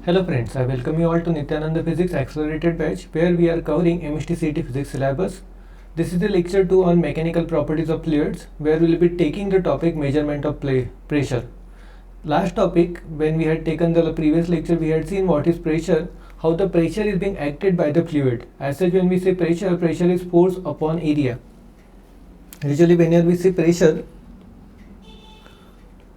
Hello friends, I welcome you all to Nityananda Physics Accelerated Batch where we are covering MST CET Physics syllabus. This is the lecture 2 on mechanical properties of fluids where we will be taking the topic measurement of pressure. Last topic, when we had taken the previous lecture, we had seen what is pressure, how the pressure is being acted by the fluid. As such, when we say pressure, pressure is force upon area. Usually whenever we say pressure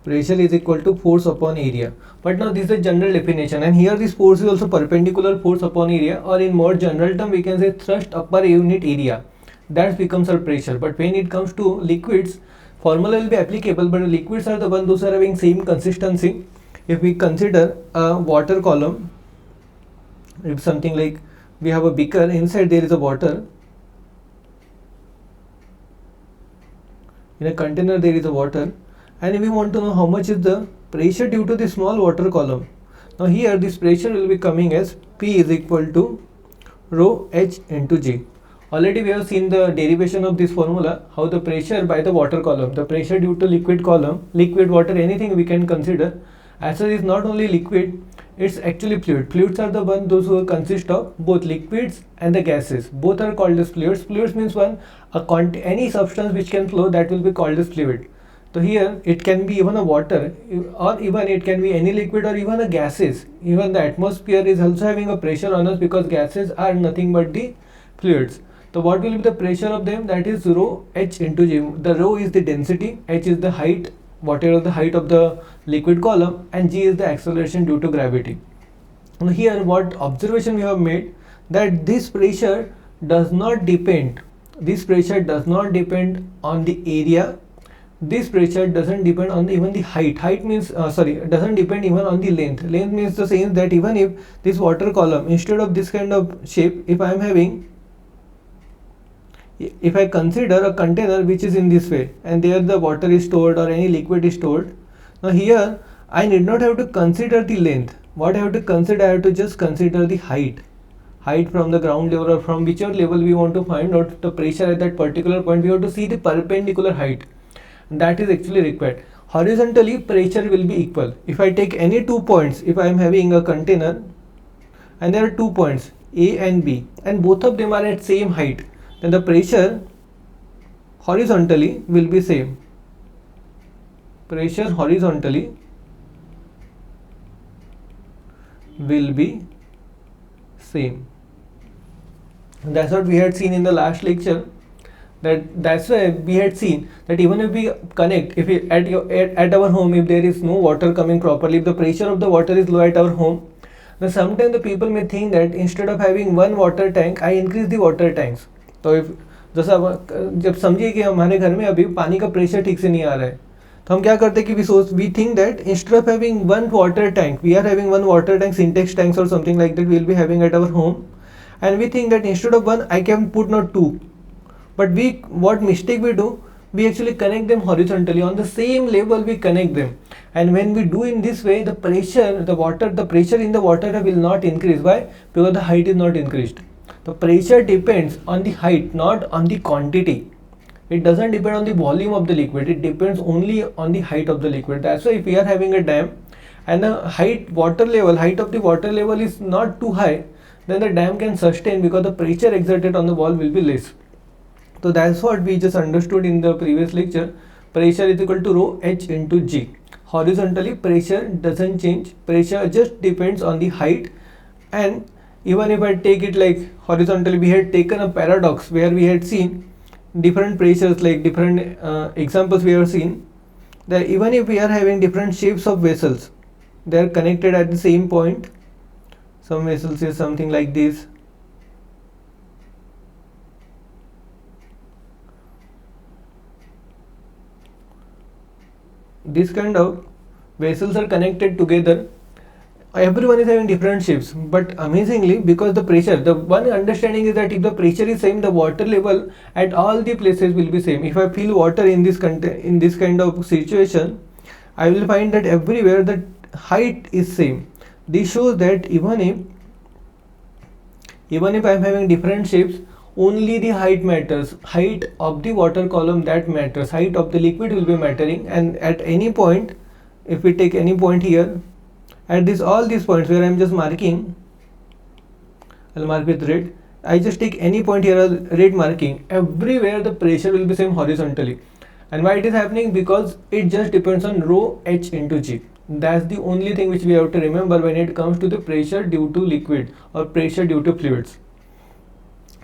is equal to force upon area. But now this is a general definition, and here this force is also perpendicular force upon area, or in more general term we can say thrust upper unit area. That becomes our pressure. But when it comes to liquids, formula will be applicable, but liquids are the ones those are having same consistency. If we consider a water column, if something like we have a beaker, inside there is a water, in a container there is a water, and we want to know how much is the pressure due to the small water column. Now here this pressure will be coming as P is equal to rho H into G. Already we have seen the derivation of this formula, how the pressure by the water column, the pressure due to liquid column, liquid, water, anything we can consider. As such, is not only liquid, it's actually fluid. Fluids are the one those who consist of both liquids and the gases. Both are called as fluids. Fluids means any substance which can flow, that will be called as fluid. So here it can be even a water, or even it can be any liquid, or even a gases. Even the atmosphere is also having a pressure on us because gases are nothing but the fluids. So what will be the pressure of them? That is rho H into G. The rho is the density, H is the height, whatever the height of the liquid column, and G is the acceleration due to gravity. Now here what observation we have made, that this pressure does not depend on the area. This pressure doesn't depend on even the height. Height means doesn't depend even on the length. Length means the same, that even if this water column, instead of this kind of shape, if I consider a container which is in this way, and there the water is stored or any liquid is stored. Now here I need not have to consider the length. What I have to consider, I have to just consider the height from the ground level, or from whichever level we want to find out the pressure at that particular point. We have to see the perpendicular height. That is actually required. Horizontally pressure will be equal. If I take any 2 points, if I am having a container and there are 2 points A and B, and both of them are at same height, then the pressure horizontally will be same. Pressure horizontally will be same. That's what we had seen in the last lecture. That's why we had seen that even if we connect, if we at our home, if there is no water coming properly, if the pressure of the water is low at our home, then sometimes the people may think that instead of having one water tank, I increase the water tanks. तो if जैसा जब समझिए कि हमारे घर में अभी पानी का प्रेशर ठीक से नहीं आ रहा है, तो हम क्या करते हैं कि we think that instead of having one water tank, we are having one water tank, Syntex tanks or something like that we will be having at our home, and we think that instead of one I can put not two. But what mistake we do, we actually connect them horizontally, on the same level we connect them. And when we do in this way, the pressure in the water will not increase. Why? Because the height is not increased. The pressure depends on the height, not on the quantity. It doesn't depend on the volume of the liquid, it depends only on the height of the liquid. That's why if we are having a dam and the height of the water level is not too high, then the dam can sustain because the pressure exerted on the wall will be less. So that's what we just understood in the previous lecture. Pressure is equal to rho H into G. Horizontally pressure doesn't change, pressure just depends on the height. And even if I take it like horizontally, we had taken a paradox where we had seen different pressures, like different examples we have seen, that even if we are having different shapes of vessels, they are connected at the same point. Some vessels is something like this, this kind of vessels are connected together. Everyone is having different shapes, but amazingly, because the pressure, the one understanding is that if the pressure is same, the water level at all the places will be same. If I fill water in this kind of situation, I will find that everywhere the height is same. This shows that even if I am having different shapes, only the height matters. Height of the water column, that matters. Height of the liquid will be mattering, and at any point, if we take any point here, at this all these points where I am just marking, I'll mark with red. I just take any point here as red marking. Everywhere the pressure will be same horizontally. And why it is happening? Because it just depends on rho h into g. That's the only thing which we have to remember when it comes to the pressure due to liquid or pressure due to fluids.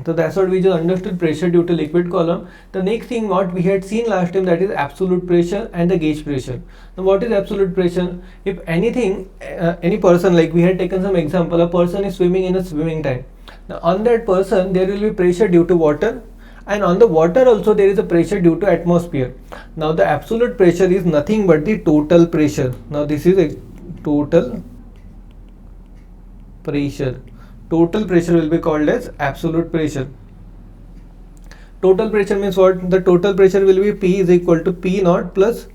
So that's what we just understood, pressure due to liquid column. The next thing what we had seen last time, that is absolute pressure and the gauge pressure. Now what is absolute pressure? If anything, any person, like we had taken some example, a person is swimming in a swimming tank. Now on that person there will be pressure due to water, and on the water also there is a pressure due to atmosphere. Now the absolute pressure is nothing but the total pressure. Now this is a total pressure. Total pressure will be called as absolute pressure. Total pressure means what? The total pressure will be P is equal to P naught plus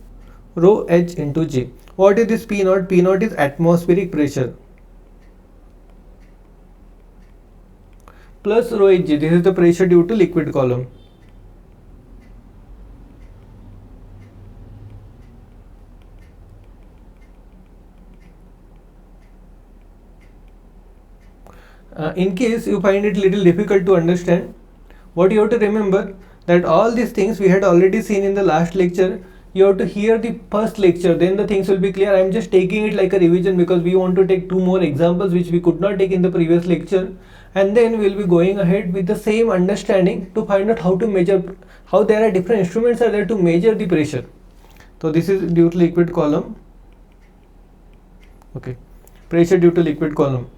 rho h into G. What is this P naught? P naught is atmospheric pressure plus rho h G. This is the pressure due to liquid column. In case you find it little difficult to understand, what you have to remember, that all these things we had already seen in the last lecture. You have to hear the first lecture, then the things will be clear. I am just taking it like a revision because we want to take 2 more examples which we could not take in the previous lecture, and then we will be going ahead with the same understanding to find out how to measure, how there are different instruments are there to measure the pressure. So this is due to liquid column. Okay, pressure due to liquid column.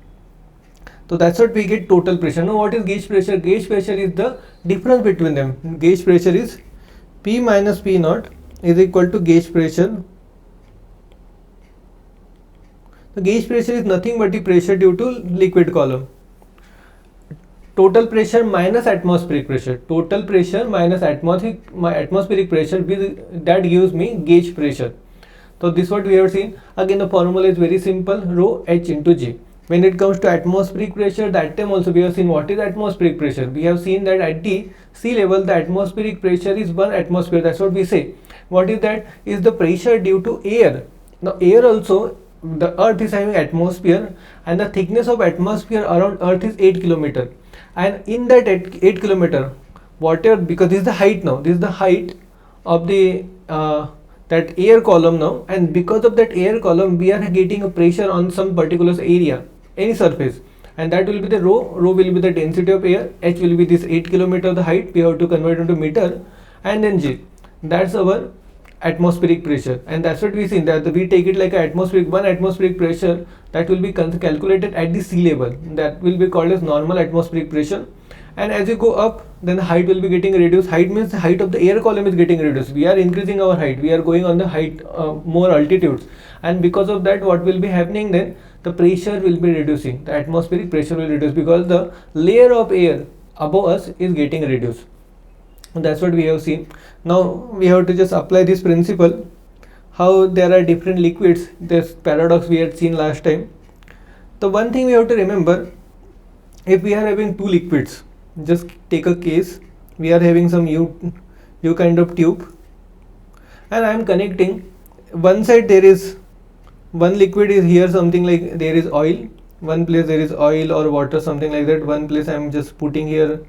So that's what we get, total pressure. Now what is gauge pressure? Gauge pressure is the difference between them. Gauge pressure is P minus P naught is equal to gauge pressure. The gauge pressure is nothing but the pressure due to liquid column. Total pressure minus atmospheric pressure. Total pressure minus atmospheric pressure, that gives me gauge pressure. So this is what we have seen. Again the formula is very simple, rho h into G. When it comes to atmospheric pressure, that time also we have seen what is atmospheric pressure. We have seen that at the sea level the atmospheric pressure is 1 atmosphere. That's what we say. What is that? Is the pressure due to air. Now air also, the earth is having atmosphere, and the thickness of atmosphere around earth is 8 km. And in that 8 km, water, because this is the height now, this is the height of the that air column now, and because of that air column we are getting a pressure on some particular area, any surface, and that will be the rho. Rho will be the density of air, h will be this 8 km the height, we have to convert into meter, and then G, that's our atmospheric pressure. And that's what we see, that we take it like a atmospheric, 1 atmospheric pressure that will be calculated at the sea level, that will be called as normal atmospheric pressure. And as you go up, then the height will be getting reduced. Height means the height of the air column is getting reduced. We are increasing our height, we are going on the height, more altitudes, and because of that what will be happening, then the pressure will be reducing, the atmospheric pressure will reduce, because the layer of air above us is getting reduced. That's what we have seen. Now we have to just apply this principle, how there are different liquids, this paradox we had seen last time. The one thing we have to remember, if we are having 2 liquids, just take a case, we are having some U kind of tube, and I am connecting, one side there is one liquid is here, something like there is oil, one place there is oil or water, something like that, one place I am just putting here,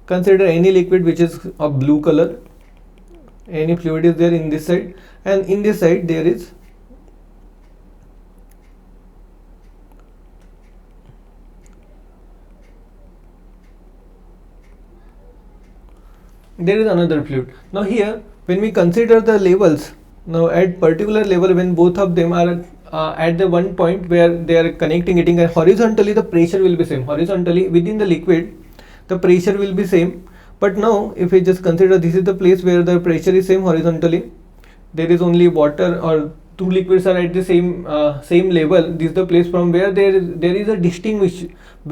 consider any liquid which is of blue color, any fluid is there in this side, and in this side there is another fluid. Now here when we consider the levels, now at particular level when both of them are at the one point where they are getting horizontally, the pressure will be same. Horizontally within the liquid the pressure will be same. But now if we just consider this is the place where the pressure is same horizontally, there is only water, or 2 liquids are at the same level. This is the place from where there is a distinguish,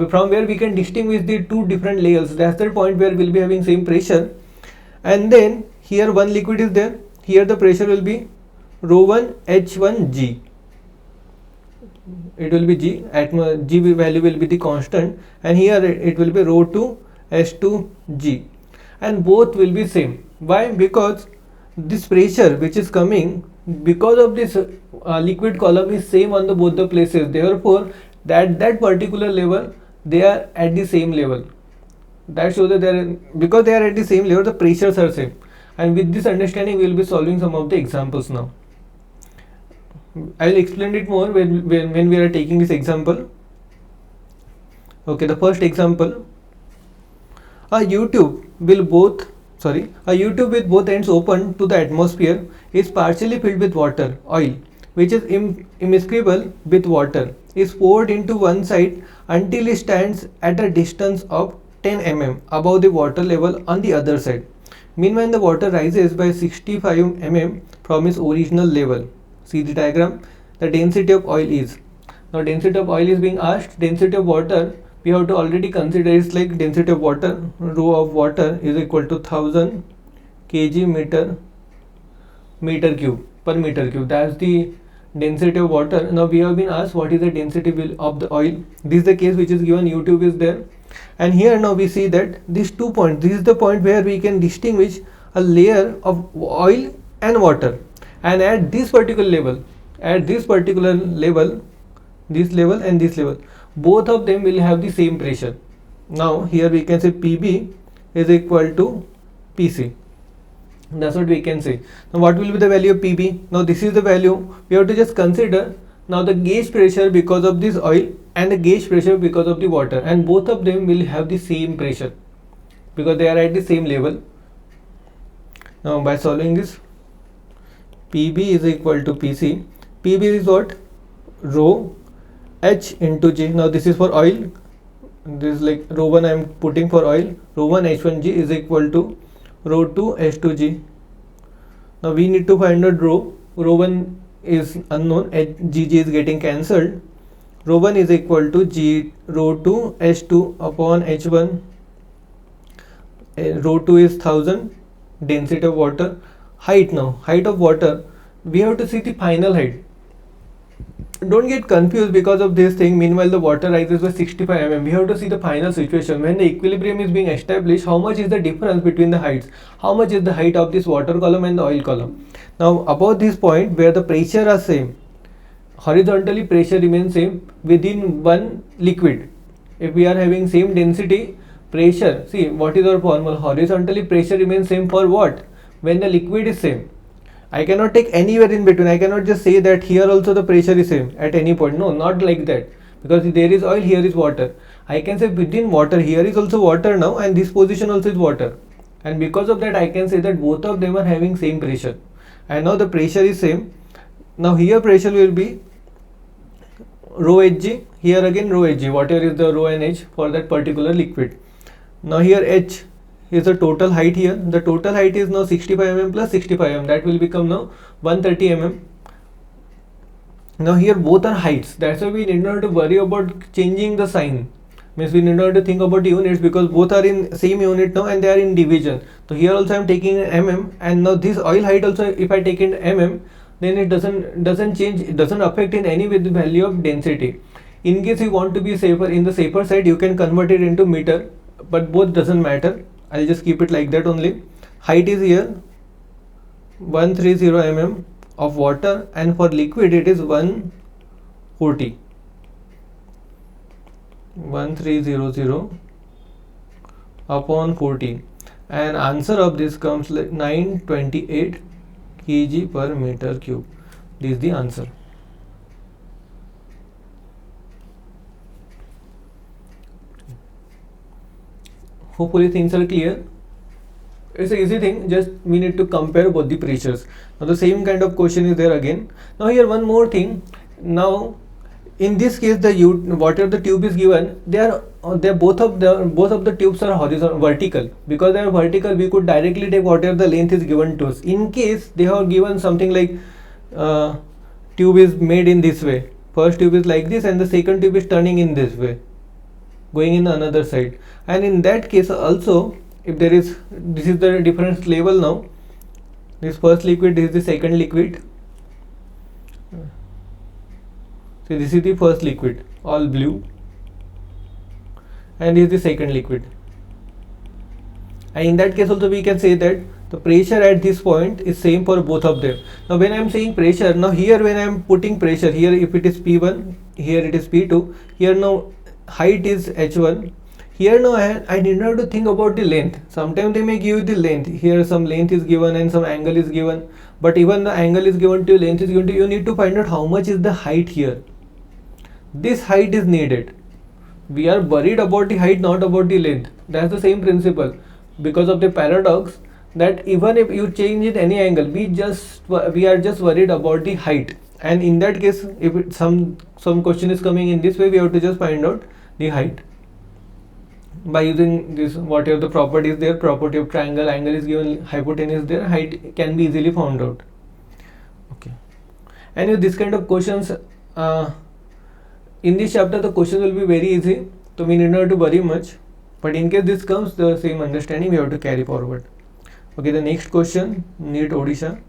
from where we can distinguish the 2 different layers. That's the point where we'll be having same pressure. And then here one liquid is there, here the pressure will be rho 1 h1 g, it will be g, g value will be the constant, and here it will be rho 2 h2 g, and both will be same. Why? Because this pressure which is coming, because of this liquid column is same on the both the places, therefore that particular level they are at the same level. That shows that because they are at the same level, the pressures are same. And with this understanding we will be solving some of the examples now. I will explain it more when we are taking this example. Okay, the first example, a tube with both ends open to the atmosphere is partially filled with water. Oil, which is immiscible with water, is poured into one side until it stands at a distance of 10 mm above the water level on the other side. Meanwhile, the water rises by 65 mm from its original level. See the diagram. The density of oil is. Now density of oil is being asked. Density of water, we have to already consider, is like density of water. Rho of water is equal to 1000 kg meter cube per meter cube. That's the density of water. Now we have been asked what is the density of the oil. This is the case which is given. U-tube is there. And here now we see that these 2 points, this is the point where we can distinguish a layer of oil and water. And at this particular level, this level and this level, both of them will have the same pressure. Now here we can say PB is equal to PC. That's what we can say. Now what will be the value of PB? Now this is the value. We have to just consider now the gauge pressure because of this oil and the gauge pressure because of the water, and both of them will have the same pressure because they are at the same level. Now by solving this, PB is equal to PC. PB is what? Rho H into G. Now this is for oil. This is like rho 1 I am putting for oil. Rho 1 H1G is equal to rho 2 H2G. Now we need to find out rho. Rho 1 is unknown. GG is getting cancelled. Rho 1 is equal to G rho 2 H2 upon H1. Rho 2 is 1000. Density of water. Height now. Height of water. We have to see the final height. Don't get confused because of this thing. Meanwhile, the water rises by 65 mm. We have to see the final situation. When the equilibrium is being established, how much is the difference between the heights? How much is the height of this water column and the oil column? Now, about this point where the pressure are same, horizontally pressure remains same within one liquid. If we are having same density, pressure, see what is our formula? Horizontally pressure remains same for what? When the liquid is same. I cannot take anywhere in between. I cannot just say that here also the pressure is same at any point. No, not like that. Because there is oil, here is water. I can say within water, here is also water now, and this position also is water. And because of that, I can say that both of them are having same pressure. And now the pressure is same. Now here pressure will be rho Hg. Here again rho Hg. Whatever is the rho and H for that particular liquid. Now here H is the total height here. The total height is now 65 mm plus 65 mm. That will become now 130 mm. Now here both are heights. That's why we need not to worry about changing the sign. Means we need not to think about units because both are in same unit now and they are in division. So here also I am taking mm, and now this oil height also if I take in mm, then it doesn't change. It doesn't affect in any way the value of density. In case you want to be safer, in the safer side, you can convert it into meter, but both doesn't matter. I'll just keep it like that only. Height is here 130 mm of water, and for liquid it is 140. 1300 upon 40, and answer of this comes like 928 kg per meter cube. This is the answer. Hopefully things are clear. It's an easy thing, just we need to compare both the pressures. Now the same kind of question is there again. Now here one more thing. Now in this case, whatever the tube is given, both of the tubes are horizontal, vertical. Because they are vertical, we could directly take whatever the length is given to us. In case they have given something like tube is made in this way. First tube is like this, and the second tube is turning in this way, going in another side. And in that case also, if there is, this is the difference level now. This first liquid, this is the second liquid. So this is the first liquid, all blue, and this is the second liquid. and in that case also we can say that the pressure at this point is same for both of them. Now when I am saying pressure, now here when I am putting pressure here, if it is P1, here it is P2, here now height is H1, here now I need not to think about the length. Sometimes they may give you the length, here some length is given and some angle is given, but even the angle is given to you, length is given to you, you need to find out how much is the height here. This height is needed. We are worried about the height, not about the length. That's the same principle. Because of the paradox, that even if you change it any angle, we are just worried about the height. And in that case, if some question is coming in this way, we have to just find out the height by using this, whatever the property is there, property of triangle, angle is given, hypotenuse there, height can be easily found out. Okay. And with this kind of questions, in this chapter the question will be very easy, so we need not to worry much, but in case this comes, the same understanding we have to carry forward. Okay, the next question, NEET Odisha.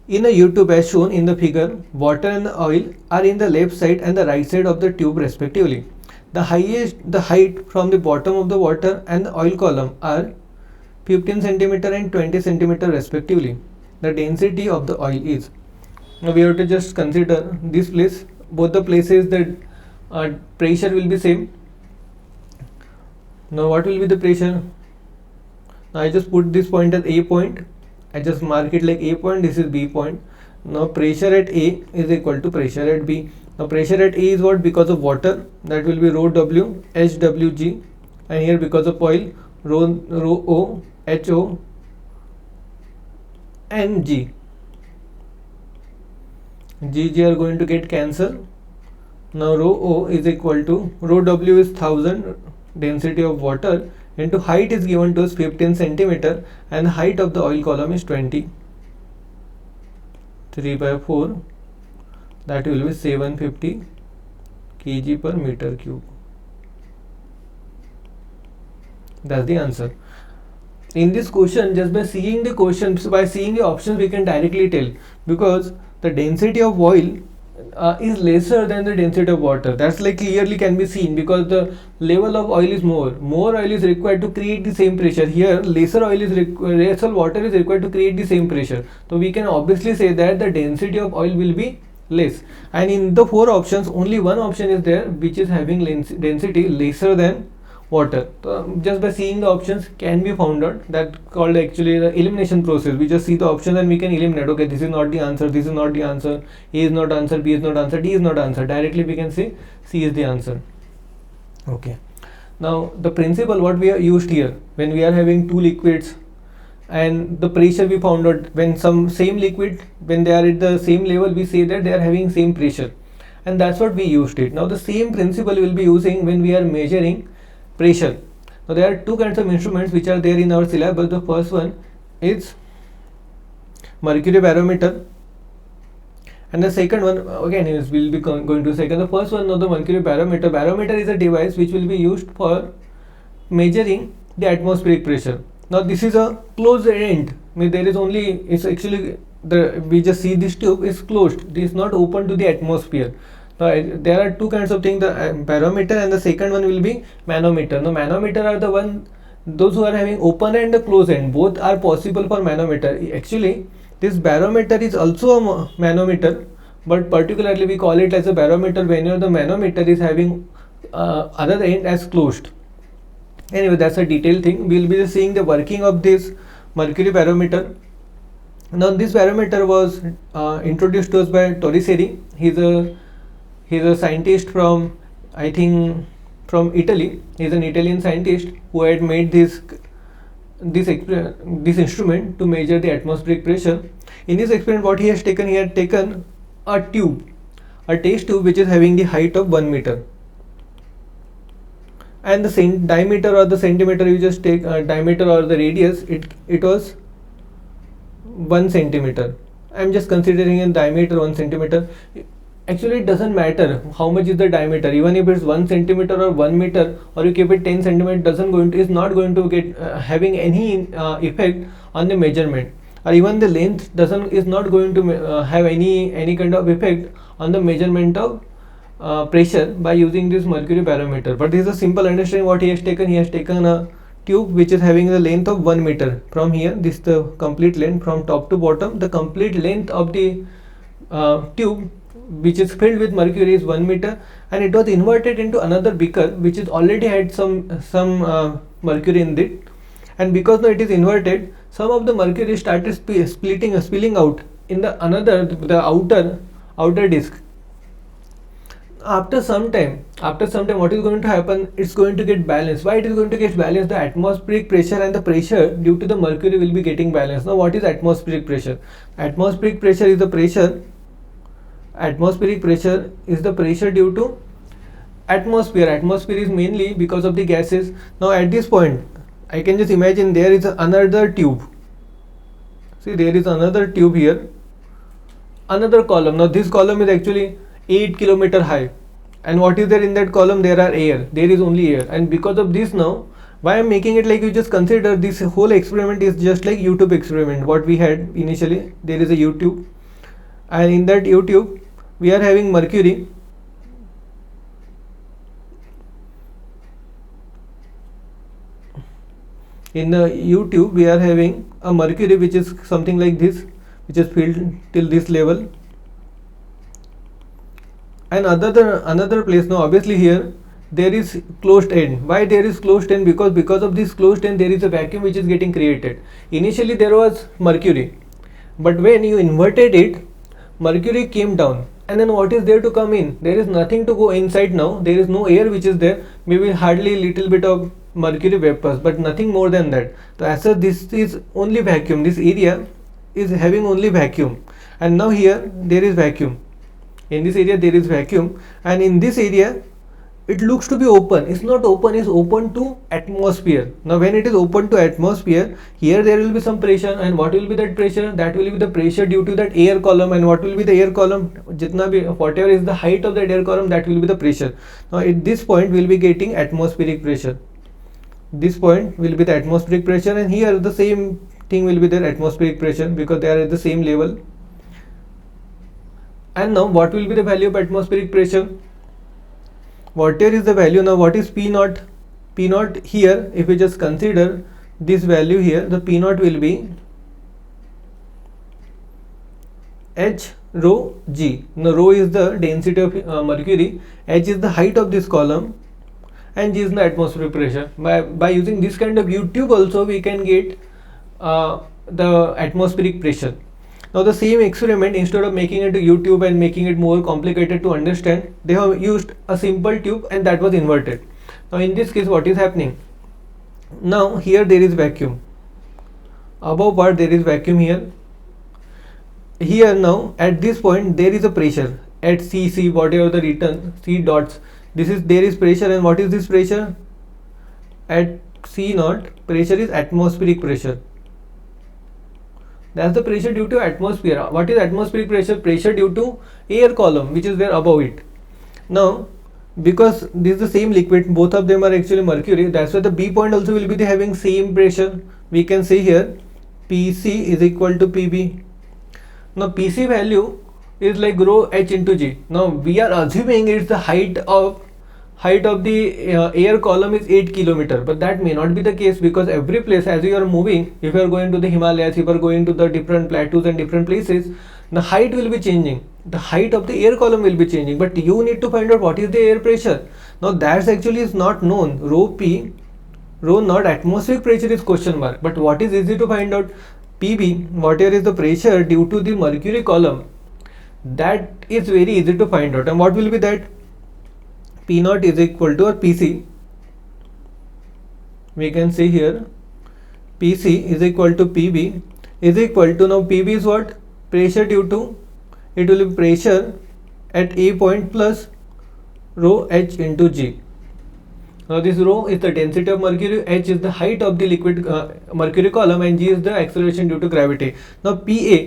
In a U-tube as shown in the figure, water and the oil are in the left side and the right side of the tube respectively. The height from the bottom of the water and the oil column are 15 cm and 20 cm respectively. The density of the oil is. Now we have to just consider this place, both the places that pressure will be same. Now what will be the pressure? Now I just put this point as A point, I just mark it like A point, this is B point. Now pressure at A is equal to pressure at B. Now pressure at A is what? Because of water, that will be rho W HWG, and here because of oil, rho O HO and G. G are going to get cancelled. Now rho O is equal to, rho W is 1000 density of water into height is given to us 15 cm and the height of the oil column is 20. 3/4, that will be 750 kg per meter cube. That's the answer. In this question, just by seeing the questions, by seeing the options, we can directly tell, because the density of oil is lesser than the density of water. That's like clearly can be seen, because the level of oil is more oil is required to create the same pressure. Here lesser water is required to create the same pressure, so we can obviously say that the density of oil will be less. And in the 4 options, only one option is there which is having density lesser than water. So just by seeing the options can be found out. That called actually the elimination process. We just see the options and we can eliminate. Okay, this is not the answer, this is not the answer, A is not answer, B is not answer, D is not answer. Directly we can say C is the answer. Okay. Now the principle what we are used here, when we are having 2 liquids and the pressure we found out, when some same liquid, when they are at the same level, we say that they are having same pressure, and that's what we used it. Now the same principle we will be using when we are measuring pressure. Now there are 2 kinds of instruments which are there in our syllabus. The first one is mercury barometer, and the second one again is will be going to second. The first one, the mercury barometer. Barometer is a device which will be used for measuring the atmospheric pressure. Now this is a closed end. I mean, there is only, it's actually we just see this tube is closed. This is not open to the atmosphere. There are 2 kinds of things, the barometer, and the second one will be manometer. Now manometer are the one, those who are having open end and closed end, both are possible for manometer. Actually this barometer is also a manometer, but particularly we call it as a barometer whenever the manometer is having other end as closed. Anyway, that's a detailed thing. We will be seeing the working of this mercury barometer. Now this barometer was introduced to us by Torricelli. He's a scientist from, I think, from Italy. He's an Italian scientist who had made this instrument to measure the atmospheric pressure. In this experiment, what he had taken a tube, a test tube which is having the height of 1 meter, and the diameter or the centimeter, you just take diameter or the radius, it was 1 centimeter. I'm just considering in diameter 1 centimeter. Actually it doesn't matter how much is the diameter, even if it's 1 centimeter or 1 meter, or you keep it 10 centimeter, is not going to get having any effect on the measurement, or even the length is not going to have any kind of effect on the measurement of pressure by using this mercury barometer. But this is a simple understanding what he has taken. He has taken a tube which is having the length of 1 meter. From here, this is the complete length from top to bottom. The complete length of the tube which is filled with mercury is 1 meter, and it was inverted into another beaker which is already had some mercury in it, and because now it is inverted, some of the mercury started spilling out in the outer disc. After some time, what is going to happen? It's going to get balanced. Why it is going to get balanced? The atmospheric pressure and the pressure due to the mercury will be getting balanced. Now, what is atmospheric pressure? Atmospheric pressure is the pressure. Atmospheric pressure is the pressure due to atmosphere. Atmosphere is mainly because of the gases. Now, at this point, I can just imagine there is another tube. See, there is another tube here. Another column. Now, this column is actually 8 kilometer high, and what is there in that column? There are air. There is only air, and because of this, now why I'm making it like, you just consider this whole experiment is just like YouTube experiment what we had initially. There is a YouTube, and in that YouTube we are having mercury. In the YouTube we are having a mercury which is something like this, which is filled till this level. And another place, now obviously here there is closed end. Why there is closed end? Because of this closed end there is a vacuum which is getting created. Initially there was mercury, but when you inverted it, mercury came down, and then what is there to come in? There is nothing to go inside now. There is no air which is there, maybe hardly little bit of mercury vapors, but nothing more than that. So as such, this is only vacuum. This area is having only vacuum, and now here there is vacuum. In this area there is vacuum, and in this area it looks to be open. It's not open, it's open to atmosphere. Now when it is open to atmosphere, here there will be some pressure, and what will be that pressure? That will be the pressure due to that air column. And what will be the air column? Whatever is the height of that air column, that will be the pressure. Now at this point we will be getting atmospheric pressure. This point will be the atmospheric pressure, and here the same thing will be their atmospheric pressure, because they are at the same level. And now what will be the value of atmospheric pressure? Whatever is the value, now what is P naught? P naught here, if we just consider this value here, the P naught will be H rho G. Now rho is the density of mercury, H is the height of this column, and G is the atmospheric pressure. By using this kind of YouTube also we can get the atmospheric pressure. Now the same experiment, instead of making it to YouTube and making it more complicated to understand, they have used a simple tube and that was inverted. Now in this case what is happening? Now here there is vacuum. Above part there is vacuum here. Here now at this point there is a pressure at CC, whatever the written C dots. There is pressure, and what is this pressure? At C naught, pressure is atmospheric pressure. That's the pressure due to atmosphere. What is atmospheric pressure? Pressure due to air column which is there above it. Now because this is the same liquid, both of them are actually mercury, that's why the B point also will be having same pressure. We can say here PC is equal to PB. Now PC value is like rho H into G. Now we are assuming it's the height of the air column is 8 kilometer, but that may not be the case, because every place as you are moving, if you are going to the Himalayas, if you are going to the different plateaus and different places, the height will be changing, the height of the air column will be changing, but you need to find out what is the air pressure. Now that's actually is not known. Rho P, rho naught atmospheric pressure is question mark, but what is easy to find out? PB, whatever is the pressure due to the mercury column, that is very easy to find out. And what will be that? P naught is equal to, or PC, we can say here PC is equal to PB is equal to, now PB is what? Pressure due to, it will be pressure at A point plus rho H into G. Now this rho is the density of mercury, H is the height of the liquid mercury column, and G is the acceleration due to gravity. Now PA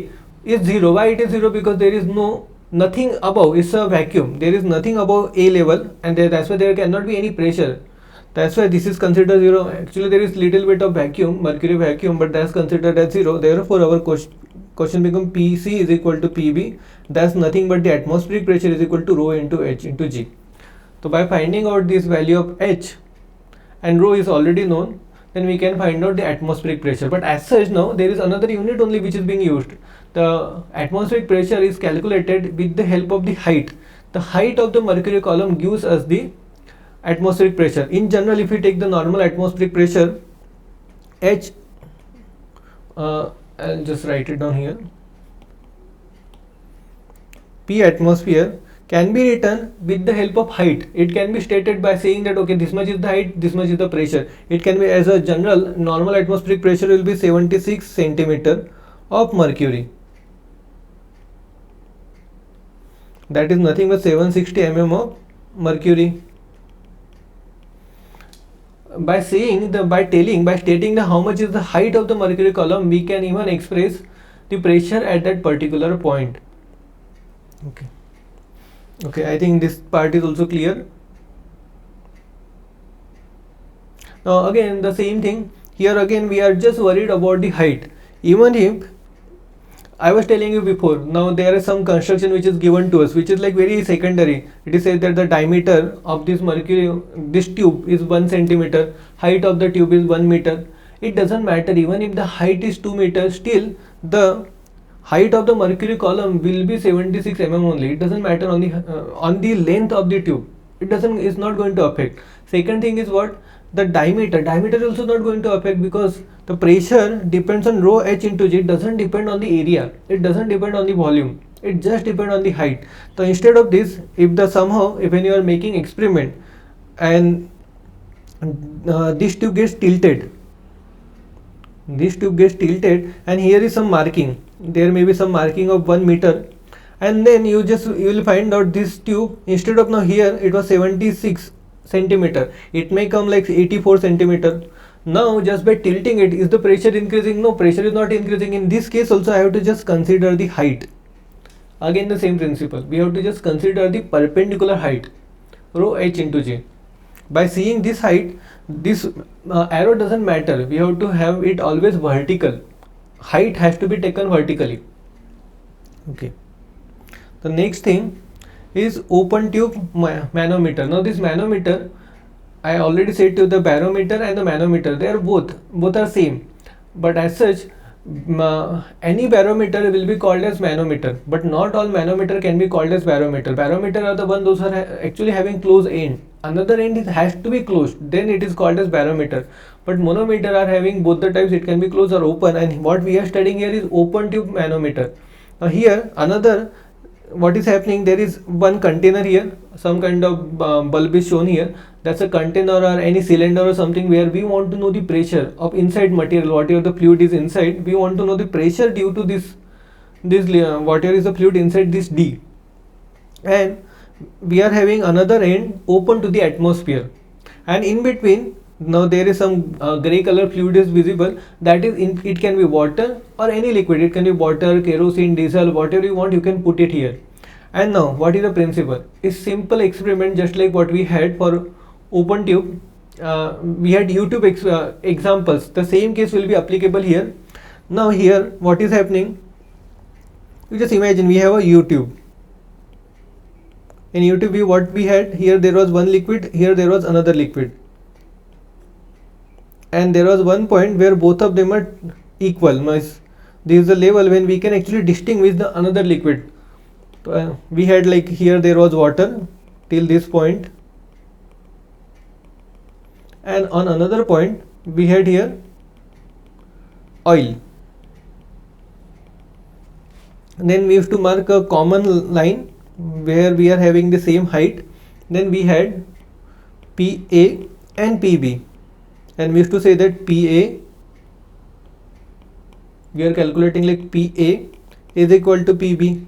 is 0. Why it is 0? Because there is nothing above, it's a vacuum, there is nothing above A level, and that's why there cannot be any pressure. That's why this is considered 0. Actually there is little bit of vacuum, mercury vacuum, but that's considered as 0. Therefore our question becomes PC is equal to PB. That's nothing but the atmospheric pressure is equal to rho into H into G. So by finding out this value of H, and rho is already known, then we can find out the atmospheric pressure. But as such, now there is another unit only which is being used. The atmospheric pressure is calculated with the help of the height. The height of the mercury column gives us the atmospheric pressure. In general, if we take the normal atmospheric pressure, H, I'll just write it down here, P atmosphere can be written with the help of height. It can be stated by saying that okay, this much is the height, this much is the pressure. It can be, as a general, normal atmospheric pressure will be 76 centimeter of mercury. That is nothing but 760 mm of mercury. By stating the how much is the height of the mercury column, we can even express the pressure at that particular point. Okay, I think this part is also clear. Now again, the same thing here. Again, we are just worried about the height. Even if I was telling you before, now there is some construction which is given to us, which is like very secondary. It is said that the diameter of this this tube is 1 centimeter, height of the tube is 1 meter. It doesn't matter, even if the height is 2 meters, still the height of the mercury column will be 76 mm only. It doesn't matter on the length of the tube. It's not going to affect. Second thing is what? The diameter is also not going to affect, because the pressure depends on rho h into g. It doesn't depend on the area, it doesn't depend on the volume, it just depends on the height. So instead of this, if when you are making experiment and this tube gets tilted, and here is some marking, there may be some marking of 1 meter, and then you will find out this tube, instead of now here it was 76 centimeter, it may come like 84 centimeter. Now just by tilting it, is the pressure increasing? No, pressure is not increasing. In this case also I have to just consider the height. Again the same principle, we have to just consider the perpendicular height, rho h into g. By seeing this height, this arrow doesn't matter, we have to have it always vertical. Height has to be taken vertically. Okay. The next thing is open tube manometer. Now this manometer, I already said to the barometer and the manometer, they are both are same, but as such any barometer will be called as manometer, but not all manometer can be called as barometer. Barometer are the one those are actually having closed end, another end has to be closed, then it is called as barometer. But manometer are having both the types, it can be closed or open, and what we are studying here is open tube manometer. Now here another, what is happening, there is one container here, some kind of bulb is shown here, that's a container or any cylinder or something, where we want to know the pressure of inside material, whatever the fluid is inside, we want to know the pressure due to this whatever is the fluid inside this D, and we are having another end open to the atmosphere, and in between now there is some gray color fluid is visible, that is it can be water or any liquid, it can be water, kerosene, diesel, whatever you want, you can put it here. And now what is the principle? Is simple experiment, just like what we had for open tube, we had YouTube examples, the same case will be applicable here. Now here what is happening, you just imagine we have a YouTube. In YouTube what we had, here there was one liquid, here there was another liquid, and there was one point where both of them are equal. This is the level when we can actually distinguish the another liquid. We had like here there was water till this point, and on another point we had here oil. And then we used to mark a common line where we are having the same height. Then we had PA and PB, and we used to say that PA, we are calculating like PA is equal to PB.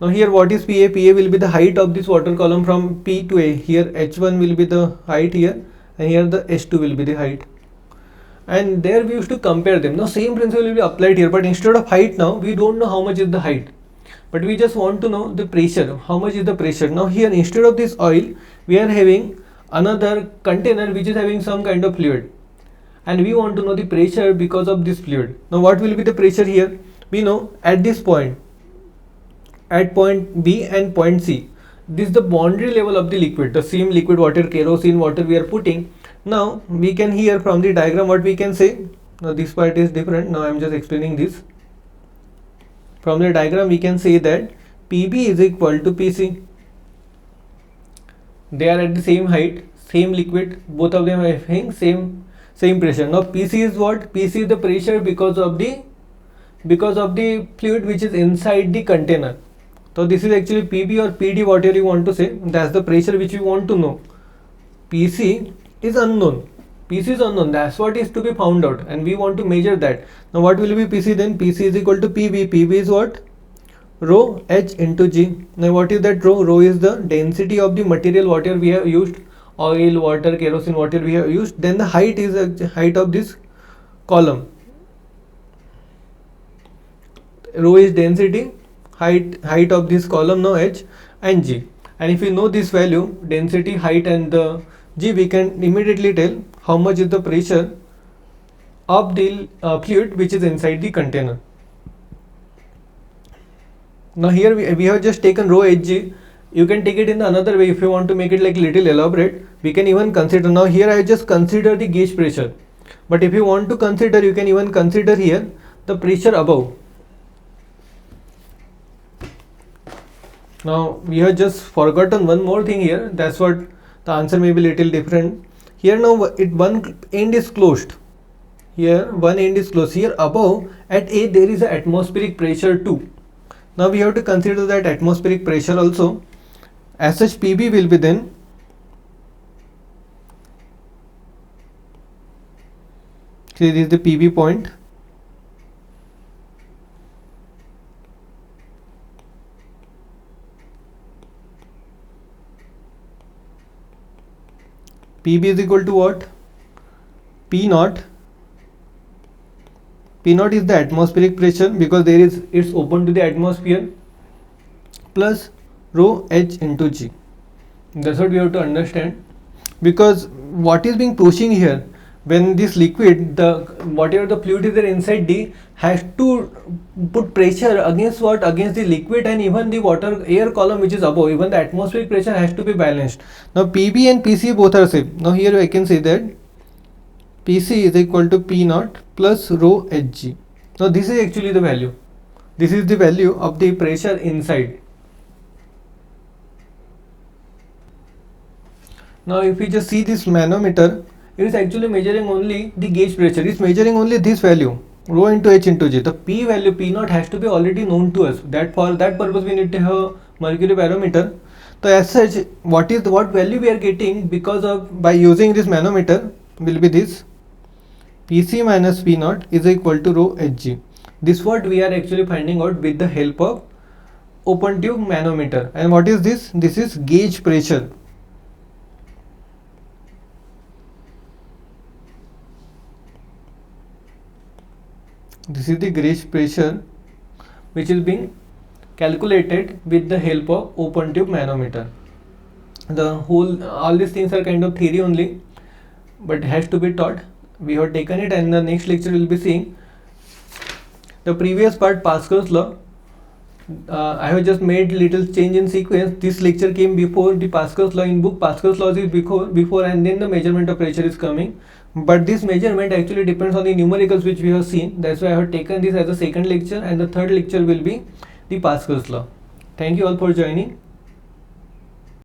Now here what is PA? PA will be the height of this water column from P to A. Here H1 will be the height here, and here the H2 will be the height. And there we used to compare them. Now same principle will be applied here, but instead of height, now we don't know how much is the height, but we just want to know the pressure, how much is the pressure. Now here instead of this oil, we are having another container which is having some kind of fluid, and we want to know the pressure because of this fluid. Now what will be the pressure here? We know at this point, at point B and point C, this is the boundary level of the liquid, the same liquid, water, kerosene, water we are putting, Now we can hear from the diagram what we can say. Now this part is different. Now I am just explaining this. From the diagram we can say that PB is equal to PC. They are at the same height, same liquid, both of them are having same pressure. Now PC is what? PC is the pressure because of the fluid which is inside the container. So this is actually PB or PD, whatever you want to say. That's the pressure which we want to know. PC is unknown. PC is unknown. That's what is to be found out, and we want to measure that. Now what will be PC then? PC is equal to PB. PB is what? Rho H into G. Now what is that rho? Rho is the density of the material whatever we have used, oil, water, kerosene, whatever we have used. Then the height is the height of this column. Rho is density, height of this column now H and G. And if we know this value, density, height and the G, we can immediately tell how much is the pressure of the fluid which is inside the container. Now here we have just taken rho Hg. You can take it in another way if you want to make it like little elaborate. We can even consider, now here I just consider the gauge pressure. But if you want to consider, you can even consider here the pressure above. Now we have just forgotten one more thing here. That's what the answer may be little different. Here now one end is closed. Here one end is closed. Here above at A there is a atmospheric pressure too. Now we have to consider that atmospheric pressure also. As such, PB will be then see, this is the PB point. PB is equal to what? P naught. P naught is the atmospheric pressure because it's open to the atmosphere, plus rho H into G. That's what we have to understand, because what is being pushing here, when this liquid, whatever the fluid is there inside D, has to put pressure against what? Against the liquid and even the water air column which is above. Even the atmospheric pressure has to be balanced. Now PB and PC both are same. Now here I can say that PC is equal to P naught plus rho Hg. Now this is actually the value. This is the value of the pressure inside. Now if we just see this manometer, it is actually measuring only the gauge pressure. It is measuring only this value, rho into H into G. The P value, P naught, has to be already known to us. That for that purpose we need to have mercury barometer. So as such, what value we are getting because of by using this manometer will be this PC minus P naught is equal to rho Hg. This what we are actually finding out with the help of open tube manometer. And what is this? This is gauge pressure. This is the gauge pressure which is being calculated with the help of open tube manometer. All these things are kind of theory only, but has to be taught. We have taken it, and the next lecture we will be seeing the previous part, Pascal's law. I have just made little change in sequence. This lecture came before the Pascal's law. In book, Pascal's law is before and then the measurement of pressure is coming. But this measurement actually depends on the numericals which we have seen. That's why I have taken this as a second lecture, and the third lecture will be the Pascal's law. Thank you all for joining.